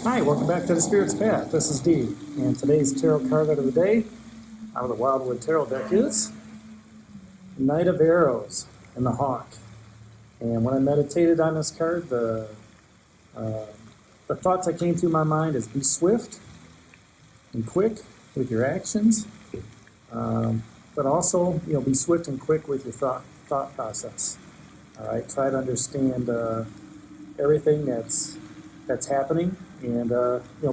Hi, welcome back to the Spirit's Path. This is Dee, and today's tarot card of the day out of the Wildwood Tarot deck is Knight of Arrows and the Hawk. And when I meditated on this card, the thoughts that came through my mind is be swift and quick with your actions, but also be swift and quick with your thought process. All right, try to understand everything that's happening, and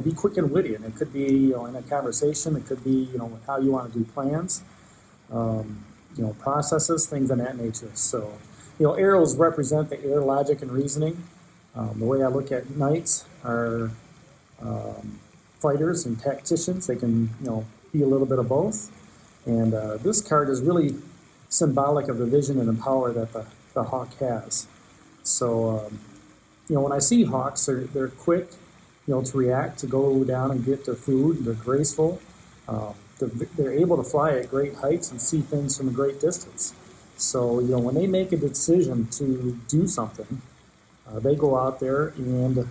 be quick and witty. And it could be in a conversation. It could be how you want to do plans, processes, things of that nature. So arrows represent the air, logic, and reasoning. The way I look at knights are fighters and tacticians. They can be a little bit of both. And this card is really symbolic of the vision and the power that the hawk has. So when I see hawks, they're quick, to react, to go down and get their food. They're graceful. They're able to fly at great heights and see things from a great distance. So when they make a decision to do something, they go out there and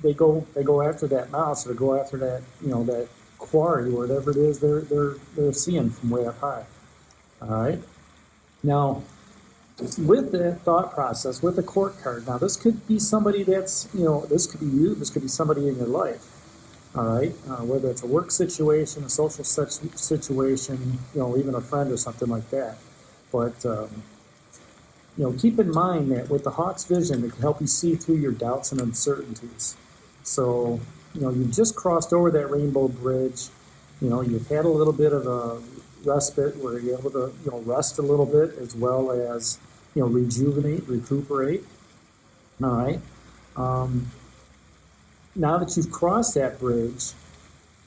they go after that mouse, or go after that that quarry, or whatever it is they're seeing from way up high. All right. Now, with the thought process, with the court card, now this could be somebody that's, this could be you, this could be somebody in your life, all right? Whether it's a work situation, a social situation, even a friend or something like that. But, keep in mind that with the hawk's vision, it can help you see through your doubts and uncertainties. So, you've just crossed over that rainbow bridge, you've had a little bit of a respite where you're able to rest a little bit, as well as rejuvenate, recuperate. All right. Now that you've crossed that bridge,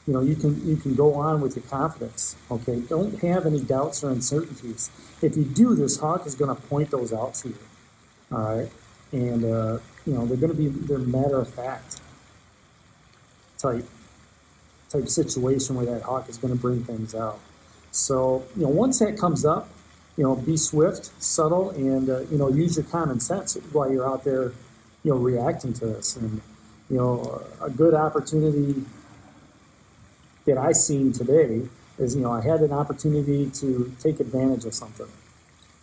you can go on with your confidence. Okay, don't have any doubts or uncertainties. If you do, this hawk is going to point those out to you. All right, and they're going to they're matter of fact type situation where that hawk is going to bring things out. So, once that comes up, be swift, subtle, and, use your common sense while you're out there, reacting to this. And, a good opportunity that I seen today is, I had an opportunity to take advantage of something.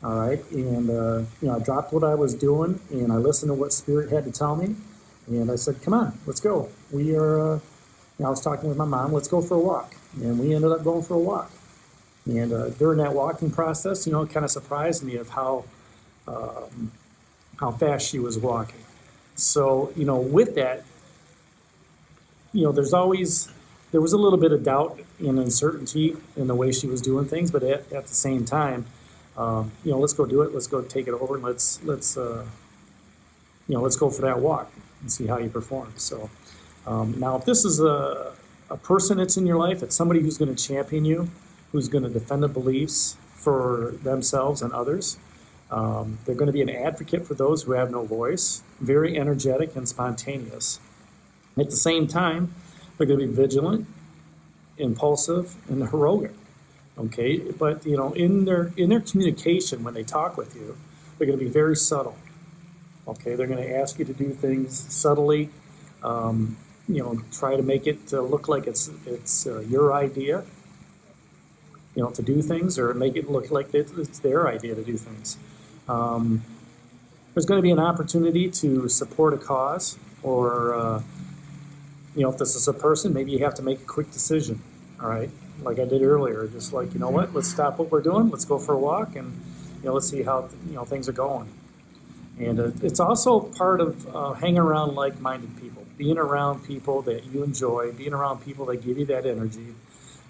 All right. And, I dropped what I was doing, and I listened to what Spirit had to tell me. And I said, come on, let's go. We are, I was talking with my mom, let's go for a walk. And we ended up going for a walk. And during that walking process, it kind of surprised me of how fast she was walking. So, with that, there was a little bit of doubt and uncertainty in the way she was doing things, but at the same time, let's go do it. Let's go take it over, and let's go for that walk and see how you perform. So, now if this is a person that's in your life, it's somebody who's going to champion you, who's going to defend the beliefs for themselves and others. They're going to be an advocate for those who have no voice, very energetic and spontaneous. At the same time, they're going to be vigilant, impulsive, and heroic. Okay, but in their communication, when they talk with you, they're going to be very subtle. Okay, they're going to ask you to do things subtly. Try to make it look like it's your idea. To do things, or make it look like it's their idea to do things. There's going to be an opportunity to support a cause, or, if this is a person, maybe you have to make a quick decision, all right? Like I did earlier, just like, what, let's stop what we're doing, let's go for a walk, and, let's see how, things are going. And it's also part of hanging around like-minded people, being around people that you enjoy, being around people that give you that energy,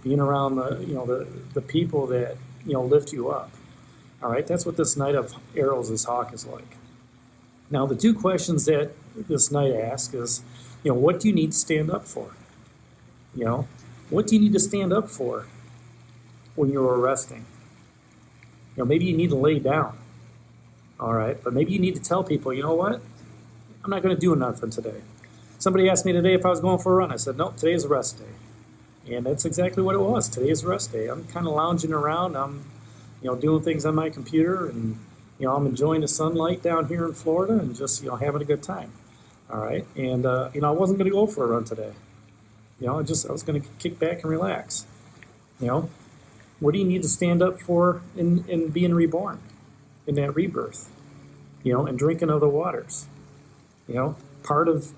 being around the people that lift you up. All right, that's what this Knight of Arrows, this hawk, is like. Now, the two questions that this knight asks is, what do you need to stand up for? What do you need to stand up for when you're resting? Maybe you need to lay down. All right, but maybe you need to tell people, what? I'm not going to do nothing today. Somebody asked me today if I was going for a run. I said, nope, today is a rest day. And that's exactly what it was. Today is rest day. I'm kind of lounging around. I'm, doing things on my computer, and, I'm enjoying the sunlight down here in Florida, and just, having a good time. All right, and I wasn't going to go for a run today. I was going to kick back and relax. You know, what do you need to stand up for in being reborn, in that rebirth? And drinking of the waters. Part of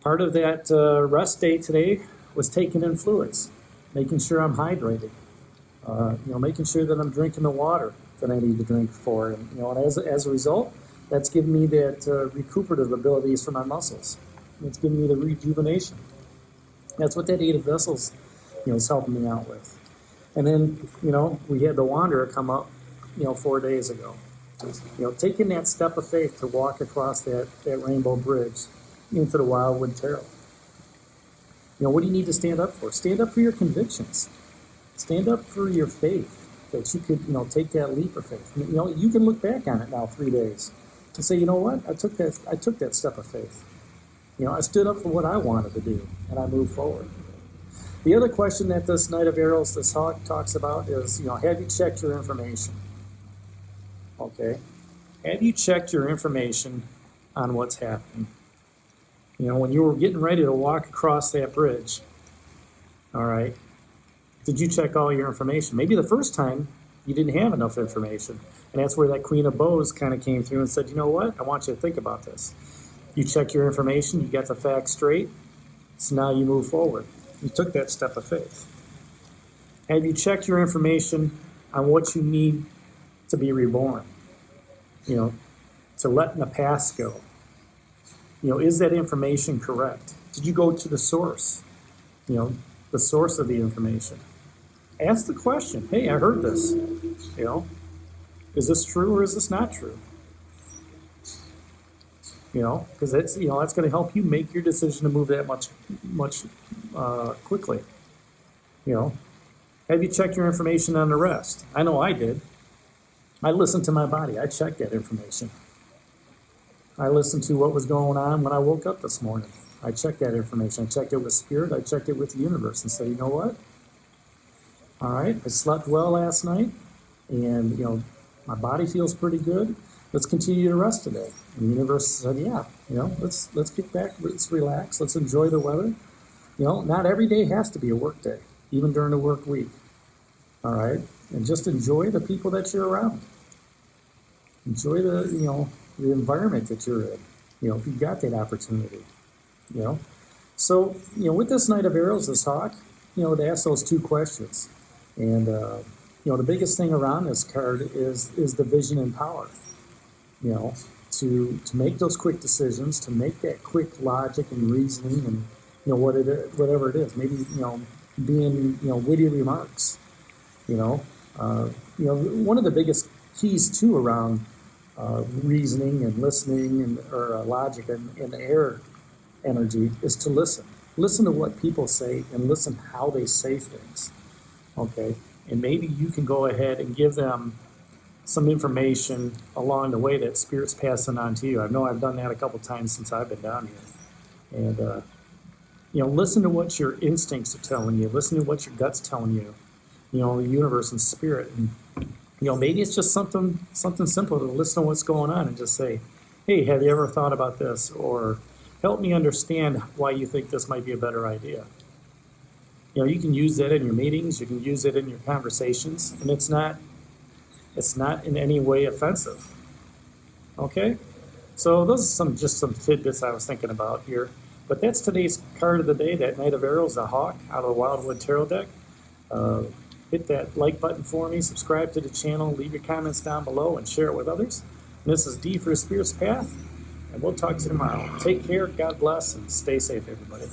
that rest day today was taking in fluids, making sure I'm hydrated. Making sure that I'm drinking the water that I need to drink for, and as a result, that's given me that recuperative abilities for my muscles. It's giving me the rejuvenation. That's what that 8 of vessels, is helping me out with. And then, we had the Wanderer come up, 4 days ago. Taking that step of faith to walk across that rainbow bridge into the Wildwood Tarot. What do you need to stand up for? Stand up for your convictions. Stand up for your faith, that you could, take that leap of faith. You can look back on it now 3 days and say, you know what? I took that step of faith. I stood up for what I wanted to do, and I moved forward. The other question that this Knight of Arrows, this Hawk, talks about is, have you checked your information? Okay. Have you checked your information on what's happening? When you were getting ready to walk across that bridge, all right, did you check all your information? Maybe the first time you didn't have enough information. And that's where that Queen of Bows kind of came through and said, you know what? I want you to think about this. You check your information, you got the facts straight, so now you move forward. You took that step of faith. Have you checked your information on what you need to be reborn? To letting the past go. Is that information correct? Did you go to the source? The source of the information. Ask the question, hey, I heard this. Is this true or is this not true? Because that's going to help you make your decision to move that much quickly. Have you checked your information on the rest? I know I did. I listened to my body. I checked that information. I listened to what was going on when I woke up this morning. I checked that information. I checked it with spirit. I checked it with the universe and said, you know what? All right, I slept well last night, and my body feels pretty good. Let's continue to rest today. And the universe said, yeah, let's kick back, let's relax, let's enjoy the weather. Not every day has to be a work day, even during the work week. All right, and just enjoy the people that you're around. Enjoy the environment that you're in. If you've got that opportunity. So with this Knight of Arrows, this Hawk, to ask those 2 questions. And, the biggest thing around this card is the vision and power, to make those quick decisions, to make that quick logic and reasoning and, whatever it is, maybe, being, witty remarks, one of the biggest keys too around reasoning and listening or logic and air energy is to listen. Listen to what people say and listen how they say things. Okay, and maybe you can go ahead and give them some information along the way that Spirit's passing on to you. I know I've done that a couple times since I've been down here. And, listen to what your instincts are telling you. Listen to what your gut's telling you, the universe and spirit. And, maybe it's just something simple to listen to what's going on and just say, hey, have you ever thought about this? Or help me understand why you think this might be a better idea. You can use that in your meetings, you can use it in your conversations, and it's not in any way offensive. Okay? So those are just some tidbits I was thinking about here. But that's today's card of the day, that Knight of Arrows, the Hawk, out of the Wildwood Tarot deck. Hit that like button for me, subscribe to the channel, leave your comments down below, and share it with others. And this is D for the Spirit's Path, and we'll talk to you tomorrow. Take care, God bless, and stay safe, everybody.